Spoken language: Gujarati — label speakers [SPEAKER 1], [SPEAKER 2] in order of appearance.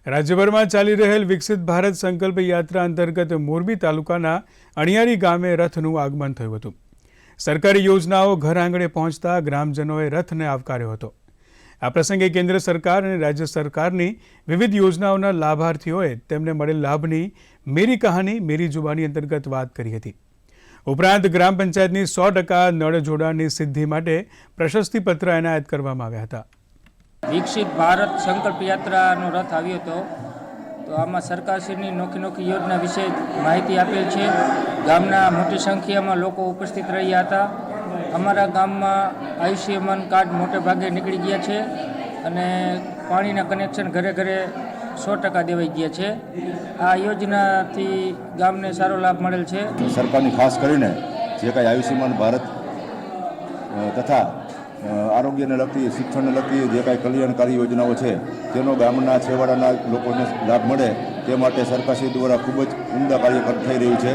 [SPEAKER 1] રાજ્યભરમાં ચાલી રહેલ વિકસિત ભારત સંકલ્પ યાત્રા અંતર્ગત મોરબી તાલુકાના અણિયારી ગામે રથનું આગમન થયું હતું। સરકારી યોજનાઓ ઘર આંગણે પહોંચતા ગ્રામજનોએ રથને આવકાર્યો હતો। આ પ્રસંગે કેન્દ્ર સરકાર અને રાજ્ય સરકારની વિવિધ યોજનાઓના લાભાર્થીઓએ તેમને મળેલ લાભની મેરી કહાની મેરી જુબાની અંતર્ગત વાત કરી હતી। ઉપરાંત ગ્રામ પંચાયતની 100% નળ જોડાણની સિદ્ધિ માટે પ્રશસ્તિપત્ર એનાયત કરવામાં આવ્યા હતા।
[SPEAKER 2] વિકસિત ભારત સંકલ્પ યાત્રાનો રથ આવ્યો હતો, તો આમાં સરકારશ્રીની નોખી યોજના વિશે માહિતી આપેલ છે। ગામના મોટી સંખ્યામાં લોકો ઉપસ્થિત રહ્યા હતા। અમારા ગામમાં આયુષ્યમાન કાર્ડ મોટે ભાગે નીકળી ગયા છે અને પાણીના કનેક્શન ઘરે ઘરે 100% દેવાઈ ગયા છે। આ યોજનાથી ગામને સારો લાભ મળેલ છે।
[SPEAKER 3] સરકારની ખાસ કરીને જે કાંઈ આયુષ્યમાન ભારત તથા આરોગ્યને લગતી, શિક્ષણને લગતી જે કાંઈ કલ્યાણકારી યોજનાઓ છે તેનો ગામના છેવાડાના લોકોને લાભ મળે તે માટે સરકારશ્રી દ્વારા ખૂબ જ ઉમદા કાર્ય થઈ રહ્યું છે।